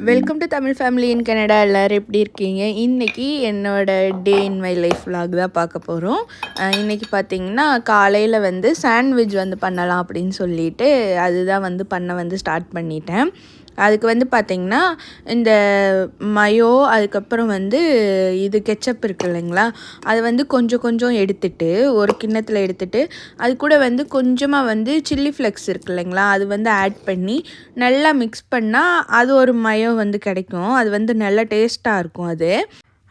Welcome to Tamil family in Canada. எல்லோரும் எப்படி இருக்கீங்க? இன்றைக்கி என்னோடய டே இன் மை லைஃப் vlog தான் பார்க்க போகிறோம். இன்றைக்கி பார்த்திங்கன்னா காலையில் வந்து சாண்ட்விச் வந்து பண்ணலாம் அப்படின்னு சொல்லிட்டு அதுதான் வந்து பண்ண ஸ்டார்ட் பண்ணிட்டேன். அதுக்கு வந்து பார்த்திங்கன்னா இந்த மயோ அதுக்கப்புறம் வந்து இது கெச்சப் இருக்குது இல்லைங்களா, அது வந்து கொஞ்சம் எடுத்துகிட்டு ஒரு கிண்ணத்தில் எடுத்துகிட்டு அது கூட வந்து கொஞ்சமாக வந்து சில்லி ஃப்ளெக்ஸ் இருக்குது இல்லைங்களா, அது வந்து ஆட் பண்ணி நல்லா மிக்ஸ் பண்ணால் அது ஒரு மயோ வந்து கிடைக்கும். அது வந்து நல்லா டேஸ்ட்டாக இருக்கும்.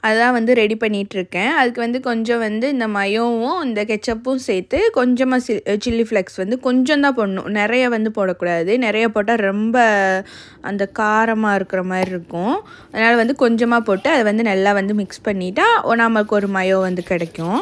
அதான் வந்து ரெடி பண்ணிகிட்ருக்கேன். அதுக்கு வந்து கொஞ்சம் வந்து இந்த மயோவும் இந்த கெச்சப்பும் சேர்த்து கொஞ்சமாக சில்லி ஃப்ளெக்ஸ் வந்து கொஞ்சம் தான் போடணும், நிறைய வந்து போடக்கூடாது. நிறைய போட்டால் ரொம்ப அந்த காரமாக இருக்கிற மாதிரி இருக்கும். அதனால் வந்து கொஞ்சமாக போட்டு அதை வந்து நல்லா வந்து மிக்ஸ் பண்ணிட்டா நமக்கு ஒரு மயோ வந்து கிடைக்கும்.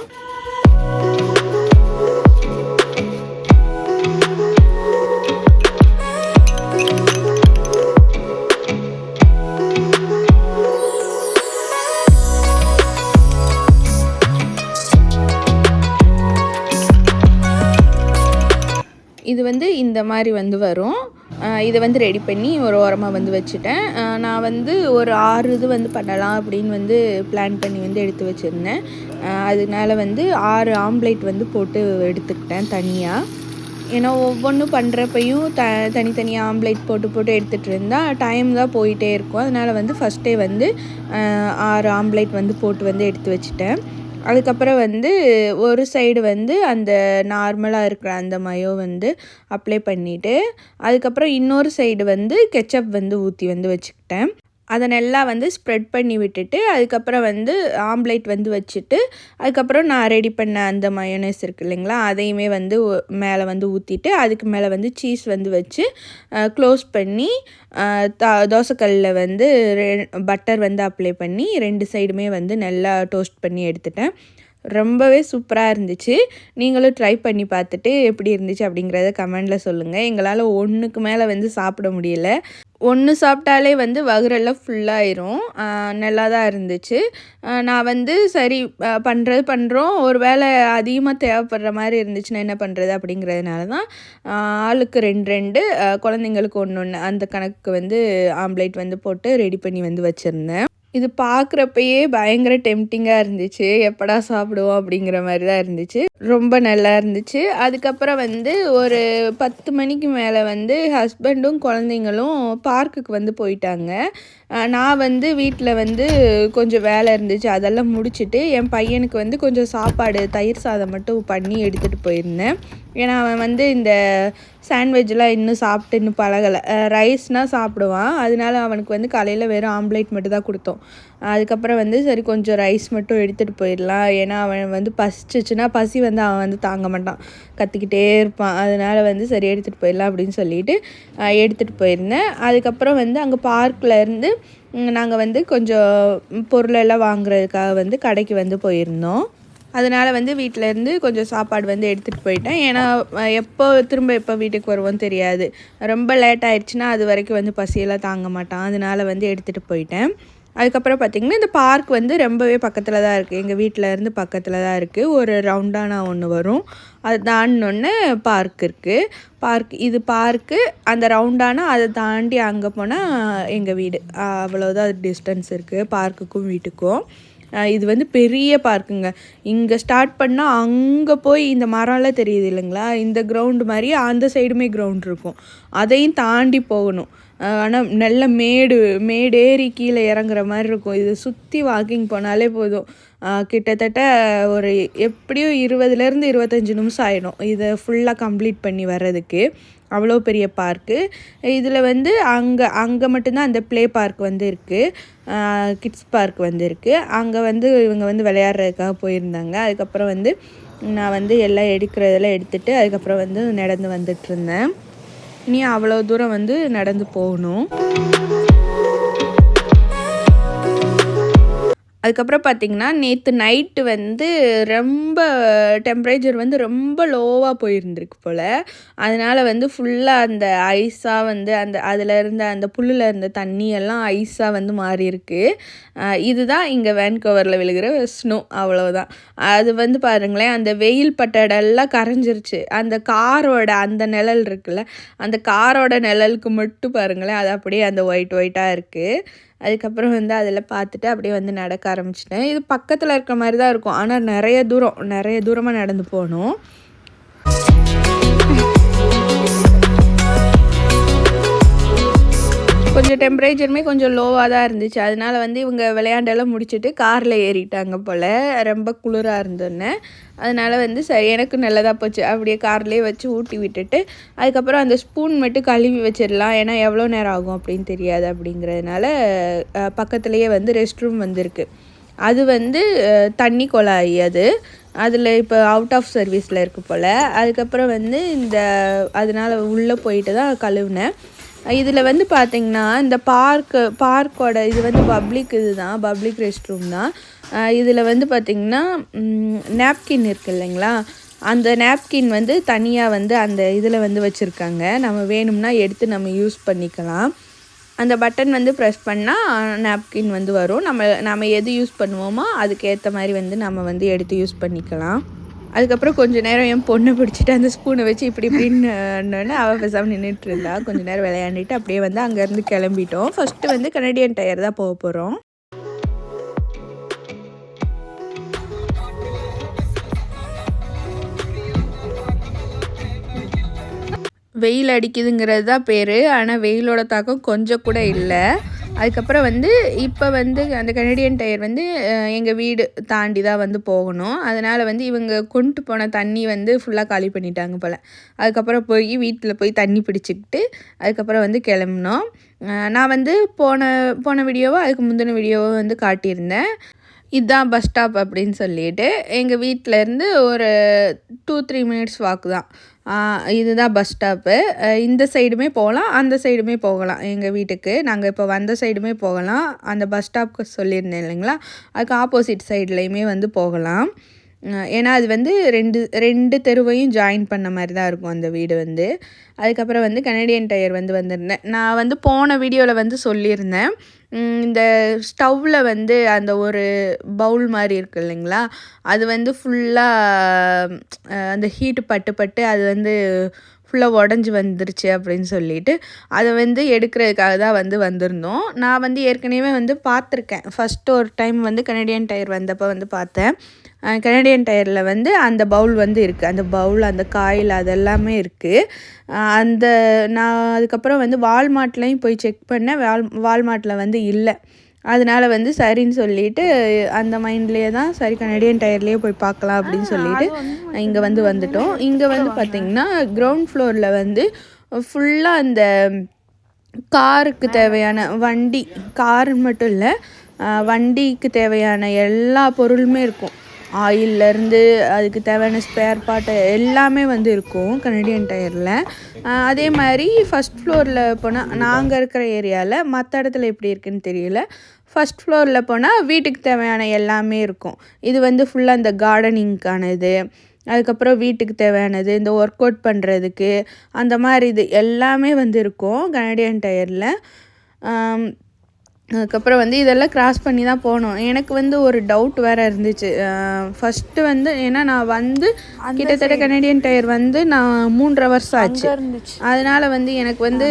இது வந்து இந்த மாதிரி வந்து வரும். இதை வந்து ரெடி பண்ணி ஒரு ஓரமாக வந்து வச்சுட்டேன். நான் வந்து ஒரு 6 இது வந்து பண்ணலாம் அப்படின்னு வந்து பிளான் பண்ணி வந்து எடுத்து வச்சுருந்தேன். அதனால வந்து 6 ஆம்லேட் வந்து போட்டு எடுத்துக்கிட்டேன் தனியாக. ஏன்னா ஒவ்வொன்றும் பண்ணுறப்பையும் தனித்தனியாக ஆம்லேட் போட்டு எடுத்துகிட்டு இருந்தால் டைம் தான் போயிட்டே இருக்கும். அதனால் வந்து ஃபஸ்ட்டே வந்து 6 ஆம்லேட் வந்து போட்டு வந்து எடுத்து வச்சுட்டேன். அதுக்கப்புறம் வந்து ஒரு சைடு வந்து அந்த நார்மலாக இருக்கிற அந்த மயோ வந்து அப்ளை பண்ணிவிட்டு அதுக்கப்புறம் இன்னொரு சைடு வந்து கெச்சப் வந்து ஊற்றி வந்து வச்சுக்கிட்டேன். அதை நல்லா வந்து ஸ்ப்ரெட் பண்ணி விட்டுட்டு அதுக்கப்புறம் வந்து ஆம்லேட் வந்து வச்சுட்டு அதுக்கப்புறம் நான் ரெடி பண்ண அந்த மயோனைஸ் இருக்குது இல்லைங்களா, அதையுமே வந்து மேலே வந்து ஊற்றிட்டு அதுக்கு மேலே வந்து சீஸ் வந்து வச்சு க்ளோஸ் பண்ணி தோசைக்கல்லில் வந்து பட்டர் வந்து அப்ளை பண்ணி 2 சைடுமே வந்து நல்லா டோஸ்ட் பண்ணி எடுத்துட்டேன். ரொம்பவே சூப்பராக இருந்துச்சு. நீங்களும் ட்ரை பண்ணி பார்த்துட்டு எப்படி இருந்துச்சு அப்படிங்கிறத கமெண்டில் சொல்லுங்கள். எங்களால் ஒன்றுக்கு மேலே வந்து சாப்பிட முடியல. ஒன்று சாப்பிட்டாலே வந்து வகுரெல்லாம் ஃபுல்லாகிரும். நல்லா தான் இருந்துச்சு. நான் வந்து சரி பண்ணுறோம், ஒரு வேளை அதிகமாக தேவைப்படுற மாதிரி இருந்துச்சுன்னா என்ன பண்ணுறது அப்படிங்கிறதுனால தான் ஆளுக்கு 2 குழந்தைங்களுக்கு 1 அந்த கணக்கு வந்து ஆம்லேட் வந்து போட்டு ரெடி பண்ணி வந்து வச்சுருந்தேன். இது பார்க்குறப்பயே பயங்கர டெம்ப்டிங்காக இருந்துச்சு. எப்படா சாப்பிடுவோம் அப்படிங்கிற மாதிரி தான் இருந்துச்சு. ரொம்ப நல்லா இருந்துச்சு. அதுக்கப்புறம் வந்து ஒரு 10 மணிக்கு மேலே வந்து ஹஸ்பண்டும் குழந்தைங்களும் பார்க்குக்கு வந்து போயிட்டாங்க. நான் வந்து வீட்டில் வந்து கொஞ்சம் வேலை இருந்துச்சு, அதெல்லாம் முடிச்சுட்டு என் பையனுக்கு வந்து கொஞ்சம் சாப்பாடு தயிர் சாதம் மட்டும் பண்ணி எடுத்துகிட்டு போயிருந்தேன். ஏன்னா அவன் வந்து இந்த சாண்ட்விட்ச்லாம் இன்னும் பழகலை. ரைஸ்னால் சாப்பிடுவான். அதனால அவனுக்கு வந்து காலையில் வெறும் ஆம்லேட் மட்டும் தான் கொடுத்தோம். அதுக்கப்புறம் வந்து சரி கொஞ்சம் ரைஸ் மட்டும் எடுத்துகிட்டு போயிடலாம். ஏன்னா அவன் வந்து பசிச்சிச்சுன்னா பசி வந்து அவன் வந்து தாங்க மாட்டான், கத்திக்கிட்டே இருப்பான். அதனால் வந்து சரி எடுத்துகிட்டு போயிடலாம் அப்படின்னு சொல்லிட்டு எடுத்துகிட்டு போயிருந்தேன். அதுக்கப்புறம் வந்து அங்கே பார்க்கில் இருந்து நாங்கள் வந்து கொஞ்சம் பொருளெல்லாம் வாங்குறதுக்காக வந்து கடைக்கு வந்து போயிருந்தோம். அதனால் வந்து வீட்டிலேருந்து கொஞ்சம் சாப்பாடு வந்து எடுத்துகிட்டு போயிட்டேன். ஏன்னா எப்போ வீட்டுக்கு வருவோன்னு தெரியாது. ரொம்ப லேட் ஆயிடுச்சுன்னா அது வரைக்கும் வந்து பசியெல்லாம் தாங்க மாட்டான். அதனால் வந்து எடுத்துகிட்டு போயிட்டேன். அதுக்கப்புறம் பார்த்திங்கன்னா இந்த பார்க் வந்து ரொம்பவே பக்கத்தில் தான் இருக்குது. எங்கள் வீட்டிலேருந்து பக்கத்தில் தான் இருக்குது. ஒரு ரவுண்டானா ஒன்று வரும், அது தாண்டினோடனே பார்க் இருக்குது. இது பார்க்கு, அந்த ரவுண்டானா அதை தாண்டி அங்கே போனால் எங்கள் வீடு. அவ்வளோதான் டிஸ்டன்ஸ் இருக்குது பார்க்குக்கும் வீட்டுக்கும். இது வந்து பெரிய பார்க்குங்க. இங்கே ஸ்டார்ட் பண்ணால் அங்கே போய் இந்த மரம்லாம் தெரியுது இல்லைங்களா, இந்த கிரவுண்டு மாதிரி அந்த சைடுமே கிரவுண்ட் இருக்கும். அதையும் தாண்டி போகணும். ஆனால் நல்ல மேடேறி கீழே இறங்குற மாதிரி இருக்கும். இது சுற்றி வாக்கிங் போனாலே போதும். கிட்டத்தட்ட ஒரு எப்படியும் 20லேருந்து 25 நிமிஷம் ஆகிடும் இதை ஃபுல்லாக கம்ப்ளீட் பண்ணி வர்றதுக்கு. அவ்வளோ பெரிய பார்க்கு. இதில் வந்து அங்கே மட்டும்தான் அந்த ப்ளே பார்க் வந்து இருக்குது, கிட்ஸ் பார்க் வந்து இருக்குது. அங்கே வந்து இவங்க வந்து விளையாடுறதுக்காக போயிருந்தாங்க. அதுக்கப்புறம் வந்து நான் வந்து எல்லாம் எடுக்கிறதெல்லாம் எடுத்துகிட்டு அதுக்கப்புறம் வந்து நடந்து வந்துட்டுருந்தேன். இனி அவ்வளோ தூரம் வந்து நடந்து போகணும். அதுக்கப்புறம் பார்த்திங்கன்னா, நேத்து நைட்டு வந்து ரொம்ப டெம்பரேச்சர் வந்து ரொம்ப லோவா போயிருந்திருக்கு போல. அதனால வந்து ஃபுல்லா அந்த ஐஸா வந்து அதில இருந்த அந்த புல்லுல இருந்த தண்ணி எல்லாம் ஐஸா வந்து மாறியிருக்கு. இதுதான் இங்க வேன்கூவர்ல விழுகிற ஸ்னோ அவ்வளவுதான். அது வந்து பாருங்களேன், அந்த வெயில் பட்ட இடம்லாம் கரைஞ்சிருச்சு. அந்த காரோட அந்த நிழல் இருக்குல்ல, அந்த காரோட நிழலுக்கு மட்டும் பாருங்களேன், அது அப்படியே அந்த ஒயிட் ஒயிட்டா இருக்கு. அதுக்கப்புறம் வந்து அதில் பார்த்துட்டு அப்படியே வந்து நடக்க ஆரம்பிச்சிட்டேன். இது பக்கத்தில் இருக்கிற மாதிரி தான் இருக்கும். ஆனால் நிறைய தூரமாக நடந்து போகணும். கொஞ்சம் டெம்பரேச்சருமே கொஞ்சம் லோவாக தான் இருந்துச்சு. அதனால வந்து இவங்க விளையாண்டெல்லாம் முடிச்சுட்டு காரில் ஏறிட்டாங்க போல். ரொம்ப குளிராக இருந்தோன்னே. அதனால வந்து சரி எனக்கும் நல்லதாக போச்சு. அப்படியே கார்லேயே வச்சு ஊட்டி விட்டுட்டு, அதுக்கப்புறம் அந்த ஸ்பூன் மட்டும் கழுவி வச்சிடலாம். ஏன்னா எவ்வளோ நேரம் ஆகும் அப்படின்னு தெரியாது அப்படிங்கிறதுனால பக்கத்துலேயே வந்து ரெஸ்ட் ரூம் வந்துருக்கு. அது வந்து தண்ணி குழாய் அது. அதில் இப்போ அவுட் ஆஃப் சர்வீஸில் இருக்குது போல். அதுக்கப்புறம் வந்து அதனால் உள்ளே போயிட்டு தான் கழுவினேன். இதில் வந்து பார்த்திங்கன்னா, இந்த பார்க்கோட இது வந்து பப்ளிக் ரெஸ்ட் ரூம் தான். இதில் வந்து பார்த்திங்கன்னா, நேப்கின் இருக்குது இல்லைங்களா, அந்த நேப்கின் வந்து தனியாக வந்து அந்த இதில் வந்து வச்சுருக்காங்க. நம்ம வேணும்னா எடுத்து நம்ம யூஸ் பண்ணிக்கலாம். அந்த பட்டன் வந்து ப்ரெஸ் பண்ணால் நேப்கின் வந்து வரும். நம்ம எது யூஸ் பண்ணுவோமோ அதுக்கேற்ற மாதிரி வந்து நம்ம வந்து எடுத்து யூஸ் பண்ணிக்கலாம். அதுக்கப்புறம் கொஞ்சம் நேரம் என் பொண்ணை பிடிச்சிட்டு அந்த ஸ்பூனை வச்சு இப்படின்னு அவள் பேசாமல் நின்றுட்டு இருந்தா. கொஞ்சம் நேரம் விளையாண்டுட்டு அப்படியே வந்து அங்கேருந்து கிளம்பிட்டோம். ஃபஸ்ட்டு வந்து கனடியன் டயர் தான் போக போகிறோம். வெயில் அடிக்குதுங்கிறது தான் பேர். ஆனால் வெயிலோட தாக்கம் கொஞ்சம் கூட இல்லை. அதுக்கப்புறம் வந்து இப்போ வந்து அந்த கனடியன் டயர் வந்து எங்கள் வீடு தாண்டி தான் வந்து போகணும். அதனால் வந்து இவங்க கொண்டு போன தண்ணி வந்து ஃபுல்லாக காலி பண்ணிட்டாங்க போல். அதுக்கப்புறம் வீட்டில் போய் தண்ணி பிடிச்சிக்கிட்டு அதுக்கப்புறம் வந்து கிளம்புனோம். நான் வந்து போன வீடியோவோ அதுக்கு முந்தின வீடியோவோ வந்து காட்டியிருந்தேன். இதுதான் பஸ் ஸ்டாப் அப்படின்னு சொல்லிட்டு எங்கள் வீட்டிலேருந்து ஒரு 2-3 மினிட்ஸ் வாக்கு தான். இதுதான் பஸ் ஸ்டாப்பு. இந்த சைடுமே போகலாம், அந்த சைடுமே போகலாம். எங்கள் வீட்டுக்கு நாங்கள் இப்போ வந்த சைடுமே போகலாம். அந்த பஸ் ஸ்டாப்க்கு சொல்லியிருந்தேன் இல்லைங்களா, அதுக்கு ஆப்போசிட் சைட்லேயுமே வந்து போகலாம். ஏன்னா அது வந்து ரெண்டு தெருவையும் ஜாயின் பண்ண மாதிரி தான் இருக்கும் அந்த வீடு வந்து. அதுக்கப்புறம் வந்து கனடியன் டயர் வந்து வந்திருந்தேன். நான் வந்து போன வீடியோவில் வந்து சொல்லியிருந்தேன், இந்த ஸ்டவ்வில் வந்து அந்த ஒரு பவுல் மாதிரி இருக்குது இல்லைங்களா, அது வந்து ஃபுல்லாக அந்த ஹீட்டு பட்டு அது வந்து ஃபுல்லாக உடஞ்சி வந்துருச்சு அப்படின்னு சொல்லிட்டு அதை வந்து எடுக்கிறதுக்காக தான் வந்து வந்திருந்தோம். நான் வந்து ஏற்கனவே வந்து பார்த்துருக்கேன். ஃபஸ்ட்டு ஒரு டைம் வந்து கனடியன் டயர் வந்தப்போ வந்து பார்த்தேன். கனடியன் டயரில் வந்து அந்த பவுல் வந்து இருக்குது. அந்த பவுல், அந்த காயில் அதெல்லாமே இருக்குது. நான் அதுக்கப்புறம் வந்து வால்மார்ட்லேயும் போய் செக் பண்ணேன். வால்மார்ட்டில் வந்து இல்லை. அதனால வந்து சரின்னு சொல்லிட்டு அந்த மைண்ட்லேயே தான் சரி கனடியன் டயர்லேயே போய் பார்க்கலாம் அப்படின்னு சொல்லிட்டு இங்கே வந்துட்டோம். இங்கே வந்து பார்த்திங்கன்னா கிரவுண்ட் ஃப்ளோரில் வந்து ஃபுல்லாக அந்த காருக்கு தேவையான கார் மட்டும் இல்லை, வண்டிக்கு தேவையான எல்லா பொருளுமே இருக்கும். ஆயில்லேருந்து அதுக்கு தேவையான ஸ்பேர் பார்ட்டு எல்லாமே வந்து இருக்கும் கனடியன் டயரில். அதே மாதிரி ஃபஸ்ட் ஃப்ளோரில் போனால் நாங்கள் இருக்கிற ஏரியாவில், மற்ற இடத்துல எப்படி இருக்குதுன்னு தெரியல, ஃபஸ்ட் ஃப்ளோரில் போனால் வீட்டுக்கு தேவையான எல்லாமே இருக்கும். இது வந்து ஃபுல்லாக இந்த கார்டனிங்க்கானது, அதுக்கப்புறம் வீட்டுக்கு தேவையானது, இந்த ஒர்க் அவுட் பண்ணுறதுக்கு அந்த மாதிரி இது எல்லாமே வந்து இருக்கும் கனடியன் டயரில். அதுக்கப்புறம் வந்து இதெல்லாம் கிராஸ் பண்ணி தான் போனோம். எனக்கு வந்து ஒரு டவுட் வேறு இருந்துச்சு. ஃபஸ்ட்டு வந்து ஏன்னா நான் வந்து கிட்டத்தட்ட கனடியன் டயர் வந்து நான் 3.5 வருஷம் ஆச்சு. அதனால் வந்து எனக்கு வந்து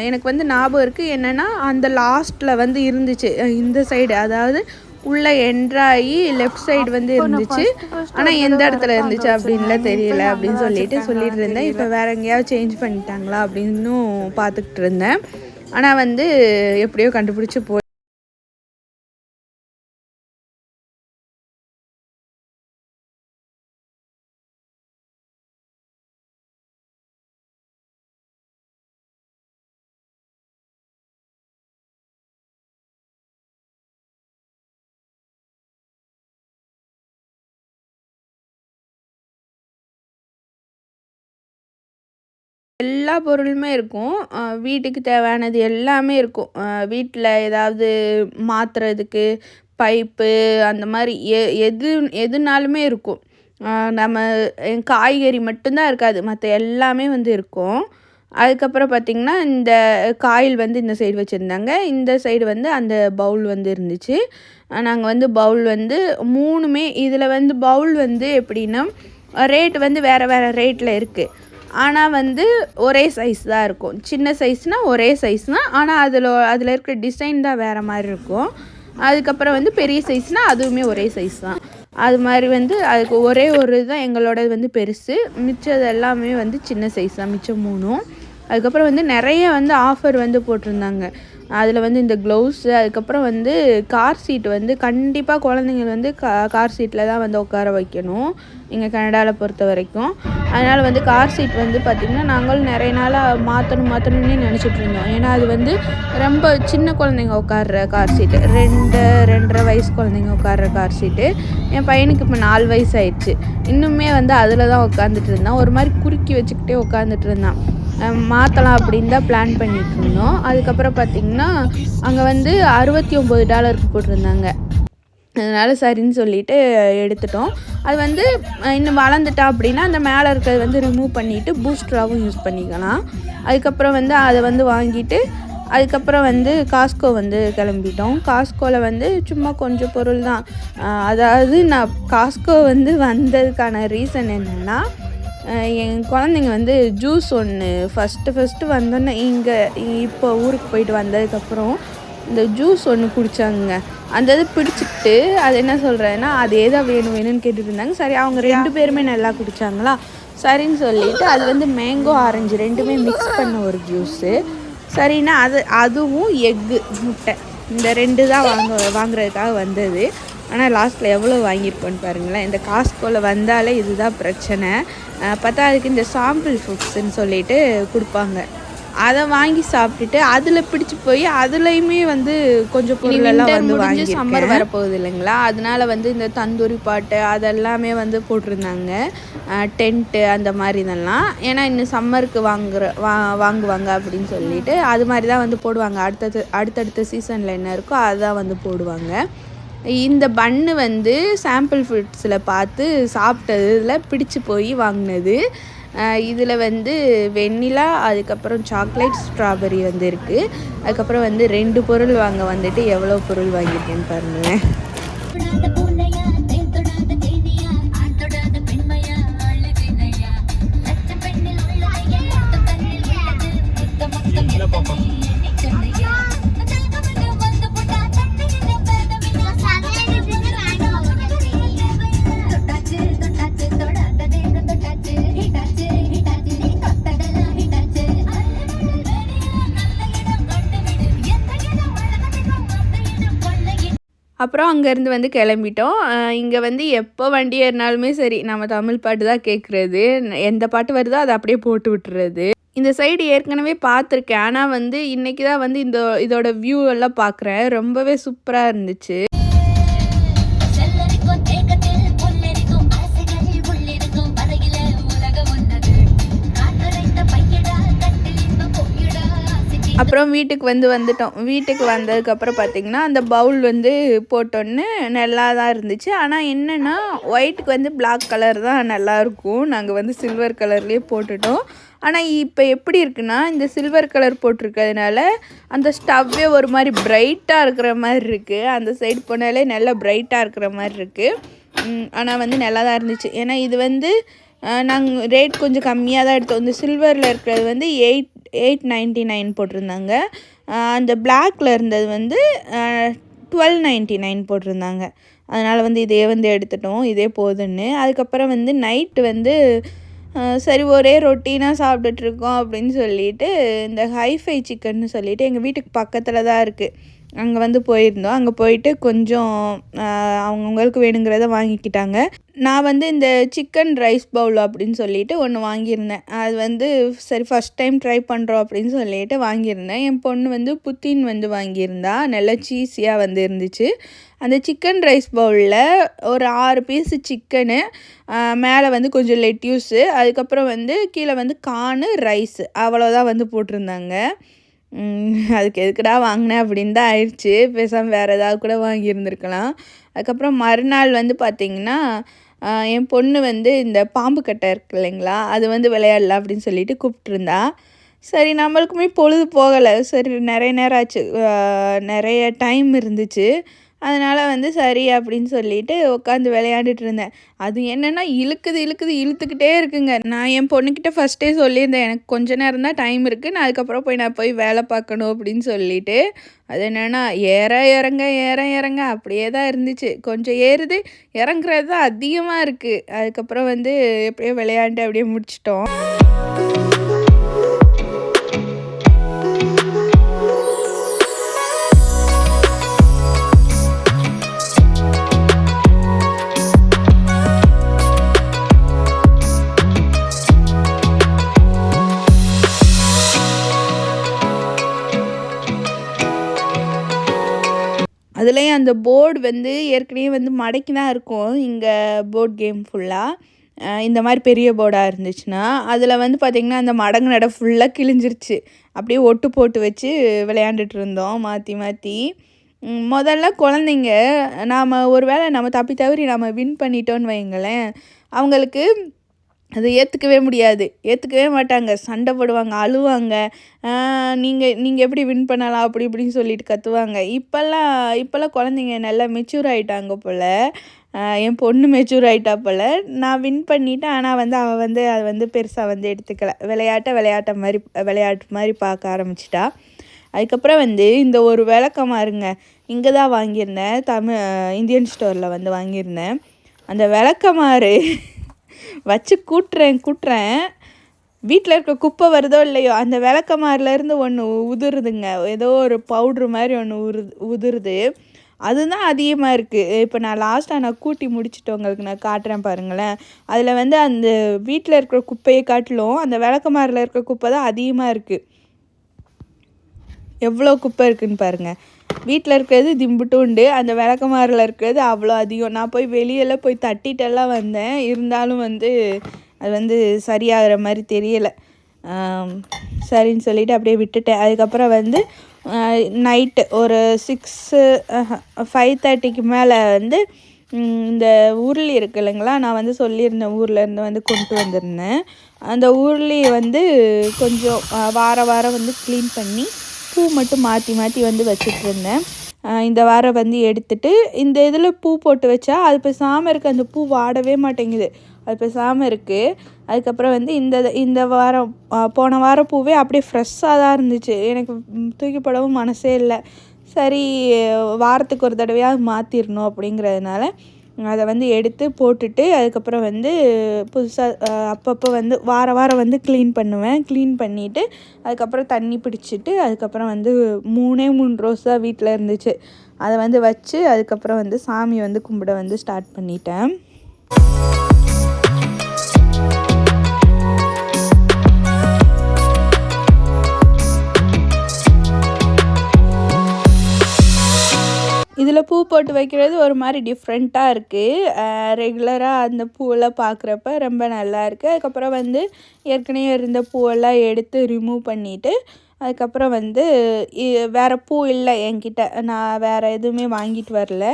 எனக்கு வந்து ஞாபகம் இருக்குது என்னென்னா, அந்த லாஸ்ட்டில் வந்து இருந்துச்சு இந்த சைடு, அதாவது உள்ளே என்ட்ராகி லெஃப்ட் சைடு வந்து இருந்துச்சு. ஆனால் எந்த இடத்துல இருந்துச்சு அப்படின்லாம் தெரியல அப்படின்னு சொல்லிட்டு இருந்தேன். இப்போ வேறு எங்கேயாவது சேஞ்ச் பண்ணிட்டாங்களா அப்படின்னும் பார்த்துக்கிட்டு இருந்தேன். ஆனால் வந்து எப்படியோ கண்டுபிடிச்சி எல்லா பொருளுமே இருக்கும். வீட்டுக்கு தேவையானது எல்லாமே இருக்கும். வீட்டில் ஏதாவது மாற்றுறதுக்கு பைப்பு அந்த மாதிரி எதுனாலுமே இருக்கும். நம்ம காய்கறி மட்டும்தான் இருக்காது, மற்ற எல்லாமே வந்து இருக்கும். அதுக்கப்புறம் பார்த்திங்கன்னா இந்த காயில் வந்து இந்த சைடு வச்சுருந்தாங்க, இந்த சைடு வந்து அந்த பவுல் வந்து இருந்துச்சு. நாங்கள் வந்து பவுல் வந்து 3மே இதில் வந்து பவுல் வந்து எப்படின்னா ரேட் வந்து வேறு வேறு ரேட்டில் இருக்குது. ஆனால் வந்து ஒரே சைஸ் தான் இருக்கும். சின்ன சைஸ்னால் ஒரே சைஸ் தான், ஆனால் அதில் இருக்கிற டிசைன் தான் வேறு மாதிரி இருக்கும். அதுக்கப்புறம் வந்து பெரிய சைஸ்னால் அதுவுமே ஒரே சைஸ் தான். அது மாதிரி வந்து அதுக்கு ஒரே ஒரு தான் எங்களோடது வந்து பெருசு, மிச்சது எல்லாமே வந்து சின்ன சைஸ் தான், மிச்சம் 3ம். அதுக்கப்புறம் வந்து நிறைய வந்து ஆஃபர் வந்து போட்டிருந்தாங்க. அதில் வந்து இந்த க்ளவுஸு, அதுக்கப்புறம் வந்து கார் சீட் வந்து கண்டிப்பாக குழந்தைங்கள் வந்து கார் சீட்டில் தான் வந்து உட்கார வைக்கணும் இங்கே கனடாவில் பொறுத்த வரைக்கும். அதனால் வந்து கார் சீட் வந்து பார்த்திங்கன்னா நாங்களும் நிறைய நாளாக மாற்றணும்னே நினச்சிட்டு இருந்தோம். ஏன்னா அது வந்து ரொம்ப சின்ன குழந்தைங்க உட்கார்ற கார் சீட்டு, 2-2.5 வயசு குழந்தைங்க உட்கார்ற கார் சீட்டு. என் பையனுக்கு இப்போ 4 வயசு ஆயிடுச்சு. இன்னுமே வந்து அதில் தான் உட்காந்துட்டு இருந்தான். ஒரு மாதிரி குறுக்கி வச்சுக்கிட்டே உட்காந்துட்டு இருந்தான். மாற்றலாம் அப்படின்னு தான் பிளான் பண்ணிகிட்டு இருந்தோம். அதுக்கப்புறம் பார்த்திங்கன்னா அங்கே வந்து $69 போட்டிருந்தாங்க. அதனால் சரின்னு சொல்லிவிட்டு எடுத்துட்டோம். அது வந்து இன்னும் வளர்ந்துட்டா அப்படின்னா அந்த மேலே இருக்கிறது வந்து ரிமூவ் பண்ணிவிட்டு பூஸ்டராகவும் யூஸ் பண்ணிக்கலாம். அதுக்கப்புறம் வந்து அதை வந்து வாங்கிட்டு அதுக்கப்புறம் வந்து காஸ்கோ வந்து கிளம்பிட்டோம். காஸ்கோவில் வந்து சும்மா கொஞ்சம் பொருள் தான். அதாவது நான் காஸ்கோ வந்து வந்ததுக்கான ரீசன் என்னென்னா, என் குழந்தைங்க வந்து ஜூஸ் ஒன்று ஃபஸ்ட்டு வந்தோன்னே இப்போ ஊருக்கு போயிட்டு வந்ததுக்கப்புறம் இந்த ஜூஸ் ஒன்று குடித்தாங்க. அந்த இது பிடிச்சிக்கிட்டு அது என்ன சொல்கிறேன்னா அதே தான் வேணும்னு கேட்டுட்டு இருந்தாங்க. சரி, அவங்க 2 பேருமே நல்லா குடித்தாங்களா, சரின்னு சொல்லிவிட்டு அது வந்து மேங்கோ ஆரஞ்சு 2மே மிக்ஸ் பண்ண ஒரு ஜூஸு. சரின்னா அதுவும் முட்டை இந்த 2 தான் வாங்குறதுக்காக வந்தது. ஆனால் லாஸ்ட்டில் எவ்வளோ வாங்கியிருக்கோன்னு பாருங்களேன். இந்த காஸ்கோவில் வந்தாலே இதுதான் பிரச்சனை. பார்த்தா அதுக்கு இந்த சாம்பிள் ஃபுட்ஸுன்னு சொல்லிட்டு கொடுப்பாங்க. அதை வாங்கி சாப்பிட்டுட்டு அதில் பிடிச்சி போய் அதுலேயுமே வந்து கொஞ்சம் பொருளெல்லாம் வந்து வாங்கி சம்மர் வரப்போகுது இல்லைங்களா, அதனால வந்து இந்த தந்தூரி பாட்டு அதெல்லாமே வந்து போட்டிருந்தாங்க. டென்ட்டு அந்த மாதிரி இதெல்லாம். ஏன்னா இன்னும் சம்மருக்கு வாங்குவாங்க அப்படின்னு சொல்லிட்டு அது மாதிரி தான் வந்து போடுவாங்க. அடுத்தடுத்த சீசனில் என்ன இருக்கோ அதுதான் வந்து போடுவாங்க. இந்த பன்னு வந்து சாம்பிள் ஃபுட்ஸில் பார்த்து சாப்பிட்டதில் பிடிச்சி போய் வாங்கினது. இதில் வந்து வெண்ணிலா, அதுக்கப்புறம் சாக்லேட், ஸ்ட்ராபெரி வந்து இருக்குது. அதுக்கப்புறம் வந்து 2 பொருள் வாங்க வந்துட்டு எவ்வளோ பொருள் வாங்கியிருக்கேன்னு பாருங்களேன். அப்புறம் அங்கேருந்து வந்து கிளம்பிட்டோம். இங்கே வந்து எப்போ வண்டி ஏறினாலுமே சரி நம்ம தமிழ் பாட்டு தான் கேட்குறது. எந்த பாட்டு வருதோ அதை அப்படியே போட்டு விட்டுறது. இந்த சைடு ஏற்கனவே பார்த்துருக்கேன், ஆனால் வந்து இன்றைக்கி தான் வந்து இதோட வியூ எல்லாம் பார்க்குறேன். ரொம்பவே சூப்பராக இருந்துச்சு. அப்புறம் வீட்டுக்கு வந்துட்டோம். வீட்டுக்கு வந்ததுக்கப்புறம் பார்த்திங்கன்னா அந்த பவுல் வந்து போட்டோன்னே நல்லா தான் இருந்துச்சு. ஆனால் என்னென்னா ஒயிட்டுக்கு வந்து பிளாக் கலர் தான் நல்லாயிருக்கும். நாங்கள் வந்து சில்வர் கலர்லேயே போட்டுட்டோம். ஆனால் இப்போ எப்படி இருக்குன்னா இந்த சில்வர் கலர் போட்டிருக்கிறதுனால அந்த ஸ்டவ்வே ஒரு மாதிரி பிரைட்டாக இருக்கிற மாதிரி இருக்குது. அந்த சைடு போனாலே நல்லா பிரைட்டாக இருக்கிற மாதிரி இருக்குது. ஆனால் வந்து நல்லா தான் இருந்துச்சு. ஏன்னா இது வந்து நாங்கள் ரேட் கொஞ்சம் கம்மியாக தான் எடுத்தோம். இந்த சில்வரில் இருக்கிறது வந்து $8.99 போட்டிருந்தாங்க. அந்த பிளாக்கில் இருந்தது வந்து $12.99 போட்டிருந்தாங்க. அதனால் வந்து இதே வந்து எடுத்துட்டோம், இதே போதுன்னு. அதுக்கப்புறம் வந்து நைட்டு வந்து சரி ஒரே ரொட்டீனாக சாப்பிட்டுட்ருக்கோம் அப்படின்னு சொல்லிட்டு இந்த ஹைஃபை சிக்கன்னு சொல்லிவிட்டு எங்கள் வீட்டுக்கு பக்கத்தில் தான் இருக்குது. அங்கே வந்து போயிருந்தோம். அங்கே போயிட்டு கொஞ்சம் அவங்கவுங்களுக்கு வேணுங்கிறத வாங்கிக்கிட்டாங்க. நான் வந்து இந்த சிக்கன் ரைஸ் பவுல் அப்படின்னு சொல்லிட்டு ஒன்று வாங்கியிருந்தேன். அது வந்து சரி ஃபஸ்ட் டைம் ட்ரை பண்ணுறோம் அப்படின்னு சொல்லிட்டு வாங்கியிருந்தேன். என் பொண்ணு வந்து புத்தின் வந்து வாங்கியிருந்தா. நல்லா சீஸியாக வந்து இருந்துச்சு. அந்த சிக்கன் ரைஸ் பவுலில் ஒரு 6 பீஸு சிக்கனு, மேலே வந்து கொஞ்சம் லெட்யூஸு, அதுக்கப்புறம் வந்து கீழே வந்து கார்னு, ரைஸு அவ்வளோதான் வந்து போட்டிருந்தாங்க. அதுக்கு எதுக்குடா வாங்கினேன் அப்படின்னு தான் ஆயிடுச்சு. பேசாமல் வேறு ஏதாவது கூட வாங்கியிருந்துருக்கலாம். அதுக்கப்புறம் மறுநாள் வந்து பார்த்திங்கன்னா, என் பொண்ணு வந்து இந்த பாம்பு கட்டை இருக்கு இல்லைங்களா, அது வந்து விளையாடலாம் அப்படின்னு சொல்லிட்டு கூப்பிட்ருந்தா. சரி நம்மளுக்குமே பொழுது போகலை. சரி நிறைய நேரம் ஆச்சு, நிறைய டைம் இருந்துச்சு. அதனால் வந்து சரி அப்படின்னு சொல்லிட்டு உட்காந்து விளையாண்டுட்டு இருந்தேன். அது என்னென்னா இழுத்துக்கிட்டே இருக்குங்க. நான் என் பொண்ணுக்கிட்ட ஃபஸ்ட்டே சொல்லியிருந்தேன், எனக்கு கொஞ்ச நேரம் தான் டைம் இருக்குது, நான் அதுக்கப்புறம் நான் போய் வேலை பார்க்கணும் அப்படின்னு சொல்லிட்டு. அது என்னென்னா இறங்க அப்படியே தான் இருந்துச்சு. கொஞ்சம் ஏறுது, இறங்குறது தான் அதிகமாக இருக்குது. அதுக்கப்புறம் வந்து எப்படியோ விளையாண்டு அப்படியே முடிச்சிட்டோம். அதுலேயும் அந்த போர்டு வந்து ஏற்கனவே வந்து மடக்கி தான் இருக்கும். இங்கே போர்ட் கேம் ஃபுல்லாக இந்த மாதிரி பெரிய போர்டாக இருந்துச்சுன்னா, அதில் வந்து பார்த்திங்கன்னா அந்த மடங்கு நட ஃபுல்லாக கிழிஞ்சிருச்சு. அப்படியே ஒட்டு போட்டு வச்சு விளையாண்டுட்டு இருந்தோம் மாற்றி மாற்றி. முதல்ல குழந்தைங்க ஒரு வேளை நம்ம தப்பி தவறி நம்ம வின் பண்ணிட்டோன்னு வைங்களேன், அவங்களுக்கு அதை ஏற்றுக்கவே மாட்டாங்க. சண்டை போடுவாங்க, அழுவாங்க. நீங்கள் எப்படி வின் பண்ணலாம் அப்படி இப்படின்னு சொல்லிட்டு கத்துவாங்க. இப்போல்லாம் குழந்தைங்க நல்லா மெச்சூர் ஆகிட்டாங்க போல். என் பொண்ணு மெச்சூர் ஆகிட்டா போல். நான் வின் பண்ணிட்டேன், ஆனால் வந்து அவள் வந்து அதை வந்து பெருசாக வந்து எடுத்துக்கல. விளையாட்டு மாதிரி பார்க்க ஆரம்பிச்சிட்டா. அதுக்கப்புறம் வந்து இந்த ஒரு விளக்கமாருங்க, இங்கே தான் வாங்கியிருந்தேன். இந்தியன் ஸ்டோரில் வந்து வாங்கியிருந்தேன். அந்த விளக்கமாறு வச்சு கூட்டுறேன். வீட்டில் இருக்க குப்பை வருதோ இல்லையோ, அந்த விளக்கமாறுலேருந்து ஒன்று உதிருதுங்க. ஏதோ ஒரு பவுட்ரு மாதிரி ஒன்று உதிருது. அதுதான் அதிகமாக இருக்குது. இப்போ நான் கூட்டி முடிச்சுட்டு உங்களுக்கு நான் காட்டுறேன் பாருங்களேன். அதில் வந்து அந்த வீட்டில் இருக்கிற குப்பையை காட்டிலும் அந்த விளக்கமாறில் இருக்கிற குப்பை தான் அதிகமாக இருக்குது. எவ்வளோ குப்பை இருக்குதுன்னு பாருங்கள். வீட்டில் இருக்கிறது திம்புட்டு உண்டு, அந்த விளக்கமாறில் இருக்கிறது அவ்வளோ அதிகம். நான் போய் வெளியெல்லாம் போய் தட்டிட்டெல்லாம் வந்தேன். இருந்தாலும் வந்து அது வந்து சரியாகிற மாதிரி தெரியலை. சரின்னு சொல்லிவிட்டு அப்படியே விட்டுட்டேன். அதுக்கப்புறம் வந்து நைட்டு ஒரு 5:30க்கு மேலே வந்து இந்த உருளி இருக்குது இல்லைங்களா, நான் வந்து சொல்லியிருந்தேன் ஊர்லேருந்து வந்து கொண்டு வந்திருந்தேன். அந்த உருளி வந்து கொஞ்சம் வாரம் வந்து க்ளீன் பண்ணி பூ மட்டும் மாற்றி வந்து வச்சிட்ருந்தேன். இந்த வாரம் வந்து எடுத்துட்டு இந்த இதில் பூ போட்டு வச்சா அது பேசாமல் இருக்குது. அந்த பூ வாடவே மாட்டேங்குது, அது பேசாமல் இருக்குது. அதுக்கப்புறம் வந்து இந்த வாரம் போன வாரம் பூவே அப்படியே ஃப்ரெஷ்ஷாக தான் இருந்துச்சு. எனக்கு தூக்கி போடவும் மனசே இல்லை. சரி வாரத்துக்கு ஒரு தடவையாவது மாற்றிடணும் அப்படிங்கிறதுனால அதை வந்து எடுத்து போட்டுட்டு, அதுக்கப்புறம் வந்து புதுசாக அப்பப்போ வந்து வாரம் வந்து க்ளீன் பண்ணுவேன். க்ளீன் பண்ணிவிட்டு அதுக்கப்புறம் தண்ணி பிடிச்சிட்டு, அதுக்கப்புறம் வந்து 3 ரோஸ் தான் வீட்டில் இருந்துச்சு. அதை வந்து வச்சு அதுக்கப்புறம் வந்து சாமி வந்து கும்பிட வந்து ஸ்டார்ட் பண்ணிட்டேன். இதில் பூ போட்டு வைக்கிறது ஒரு மாதிரி டிஃப்ரெண்ட்டாக இருக்குது. ரெகுலராக அந்த பூவெல்லாம் பார்க்குறப்ப ரொம்ப நல்லா இருக்குது. அதுக்கப்புறம் வந்து ஏற்கனவே இருந்த பூவெல்லாம் எடுத்து ரிமூவ் பண்ணிவிட்டு, அதுக்கப்புறம் வந்து வேறு பூ இல்லை என்கிட்ட, நான் வேறு எதுவுமே வாங்கிட்டு வரல.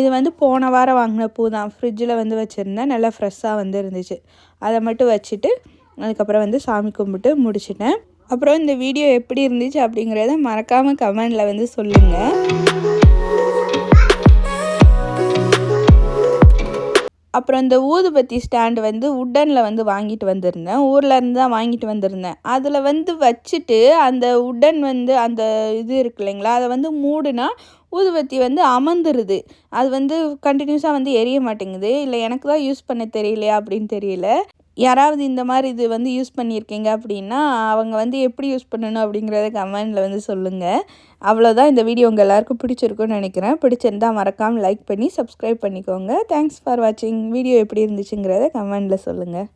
இது வந்து போன வாரம் வாங்கின பூ தான். ஃப்ரிட்ஜில் வந்து வச்சுருந்தேன், நல்லா ஃப்ரெஷ்ஷாக வந்து இருந்துச்சு. அதை மட்டும் வச்சுட்டு அதுக்கப்புறம் வந்து சாமி கும்பிட்டு முடிச்சிட்டேன். அப்புறம் இந்த வீடியோ எப்படி இருந்துச்சு அப்படிங்கிறத மறக்காமல் கமெண்டில் வந்து சொல்லுங்கள். அப்புறம் இந்த ஊதுபத்தி ஸ்டாண்டு வந்து உட்டனில் வந்து வாங்கிட்டு வந்திருந்தேன். ஊர்லேருந்து தான் வாங்கிட்டு வந்திருந்தேன். அதில் வந்து வச்சுட்டு அந்த உட்டன் வந்து அந்த இது இருக்கு இல்லைங்களா, அதை வந்து மூடுனா ஊதுபத்தி வந்து அமர்ந்துருது. அது வந்து கண்டினியூஸாக வந்து எரிய மாட்டேங்குது. இல்லை எனக்கு தான் யூஸ் பண்ண தெரியலையா அப்படின்னு தெரியல. யாராவது இந்த மாதிரி இது வந்து யூஸ் பண்ணியிருக்கீங்க அப்படின்னா அவங்க வந்து எப்படி யூஸ் பண்ணணும் அப்படிங்கிறத கமெண்டில் வந்து சொல்லுங்கள். அவ்வளோதான். இந்த வீடியோ உங்கள் எல்லாருக்கும் பிடிச்சிருக்குன்னு நினைக்கிறேன். பிடிச்சிருந்தா மறக்காமல் லைக் பண்ணி சப்ஸ்கிரைப் பண்ணிக்கோங்க. தேங்க்ஸ் ஃபார் வாட்சிங். வீடியோ எப்படி இருந்துச்சுங்கிறத கமெண்டில் சொல்லுங்கள்.